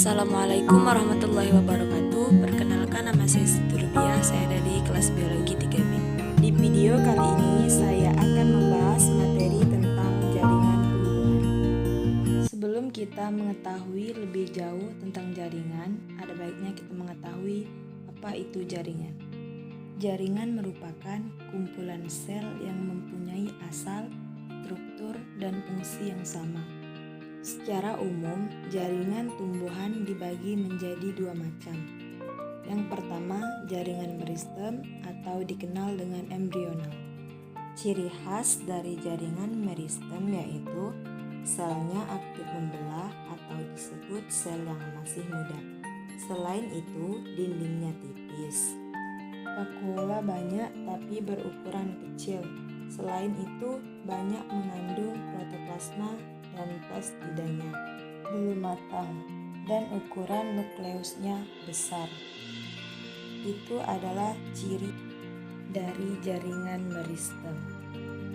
Assalamualaikum warahmatullahi wabarakatuh. Perkenalkan, nama saya Siti Rubiah. Saya dari kelas biologi 3B. Di video kali ini saya akan membahas materi tentang jaringan tumbuhan. Sebelum kita mengetahui lebih jauh tentang jaringan, ada baiknya kita mengetahui apa itu jaringan. Jaringan merupakan kumpulan sel yang mempunyai asal, struktur, dan fungsi yang sama. Secara umum, jaringan tumbuhan dibagi menjadi dua macam. Yang pertama, jaringan meristem atau dikenal dengan embryonal. Ciri khas dari jaringan meristem yaitu selnya aktif membelah atau disebut sel yang masih muda. Selain itu, dindingnya tipis. Vakuola banyak tapi berukuran kecil. Selain itu, banyak mengandung protoplasma dan plastidanya belum matang dan ukuran nukleusnya besar. Itu adalah ciri dari jaringan meristem.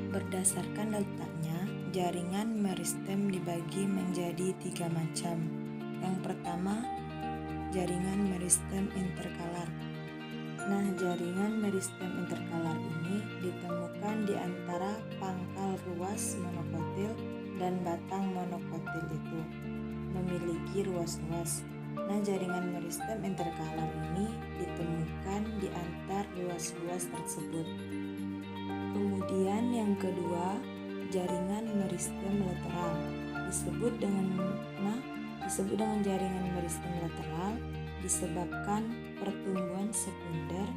Berdasarkan letaknya, jaringan meristem dibagi menjadi tiga macam. Yang pertama, jaringan meristem interkalar. Nah, jaringan meristem interkalar ini ditemukan di antara pangkal ruas monokotil dan batang monokotil itu memiliki ruas-ruas. Nah, jaringan meristem interkalar ini ditemukan di antar ruas-ruas tersebut. Kemudian yang kedua, jaringan meristem lateral disebut dengan jaringan meristem lateral disebabkan pertumbuhan sekunder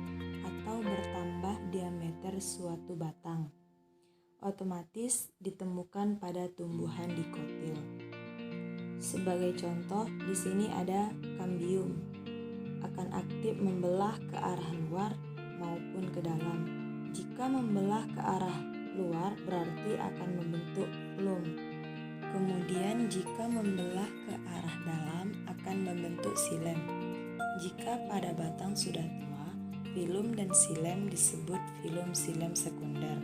atau bertambah diameter suatu batang. Otomatis ditemukan pada tumbuhan dikotil. Sebagai contoh, di sini ada kambium, akan aktif membelah ke arah luar maupun ke dalam. Jika membelah ke arah luar berarti akan membentuk filum. Kemudian jika membelah ke arah dalam akan membentuk xilem. Jika pada batang sudah tua, filum dan xilem disebut filum-xilem sekunder.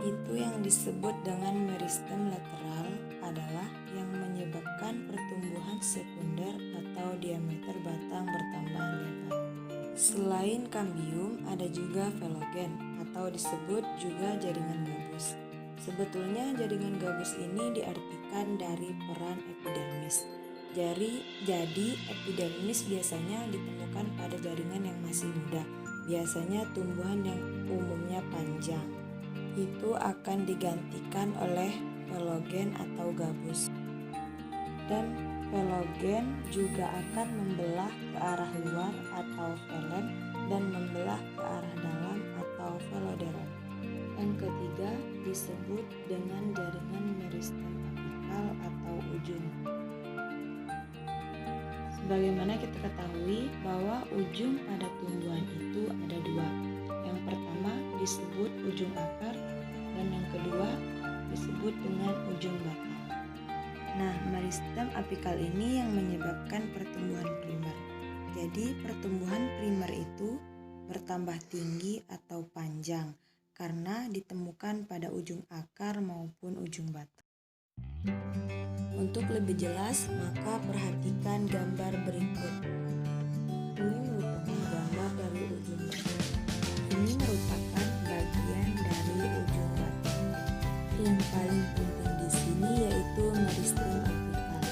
Itu yang disebut dengan meristem lateral adalah yang menyebabkan pertumbuhan sekunder atau diameter batang bertambah lebar. Selain kambium, ada juga velogen atau disebut juga jaringan gabus. Sebetulnya jaringan gabus ini diartikan dari peran epidermis. Jadi epidermis biasanya ditemukan pada jaringan yang masih muda, biasanya tumbuhan yang umumnya panjang. Itu akan digantikan oleh velogen atau gabus. Dan velogen juga akan membelah ke arah luar atau velen dan membelah ke arah dalam atau veloderon. Yang ketiga disebut dengan jaringan meristem apikal atau ujung. Sebagaimana kita ketahui bahwa ujung pada tumbuhan itu ada dua. Yang pertama disebut ujung akar dan yang kedua disebut dengan ujung batang. Nah, meristem apikal ini yang menyebabkan pertumbuhan primer. Jadi, pertumbuhan primer itu bertambah tinggi atau panjang karena ditemukan pada ujung akar maupun ujung batang. Untuk lebih jelas, maka perhatikan gambar berikut. Ini merupakan gambar dari ujung batang. Ini merupakan bagian dari ujung batang. Yang paling penting di sini yaitu meristem apikal.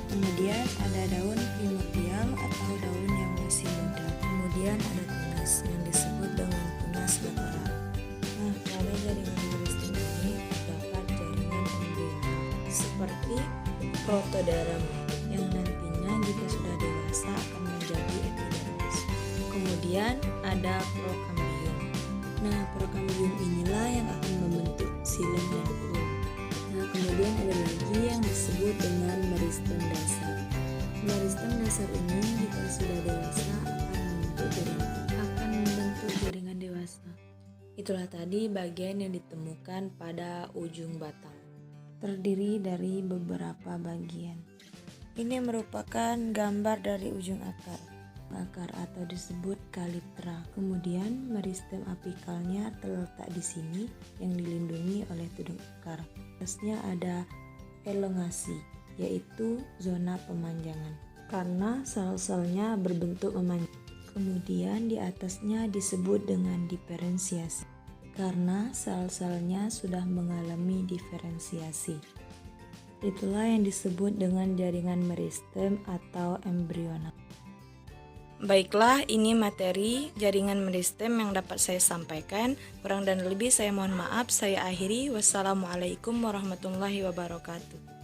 Kemudian ada daun primordial atau daun yang masih muda. Kemudian ada tunas yang disebut dengan tunas lateral. Nah, pada jaringan meristem ini terdapat jaringan embryonal seperti protoderm yang nantinya jika sudah dewasa akan menjadi epidermis. Kemudian ada prokambium. Nah, prokambium inilah yang akan membentuk xilem dan filum. Nah, kemudian ada lagi yang disebut dengan meristem dasar. Meristem dasar ini jika sudah dewasa akan membentuk jaringan dewasa. Itulah tadi bagian yang ditemukan pada ujung batang. Terdiri dari beberapa bagian. Ini merupakan gambar dari ujung akar atau disebut kalitra. Kemudian meristem apikalnya terletak di sini yang dilindungi oleh tudung akar. Atasnya ada elongasi. yaitu zona pemanjangan, karena sel-selnya berbentuk memanjang. Kemudian di atasnya disebut dengan diferensiasi, karena sel-selnya sudah mengalami diferensiasi. Itulah yang disebut dengan jaringan meristem atau embryonal. Baiklah, ini materi jaringan meristem yang dapat saya sampaikan. Kurang dan lebih saya mohon maaf. Saya akhiri. Wassalamualaikum warahmatullahi wabarakatuh.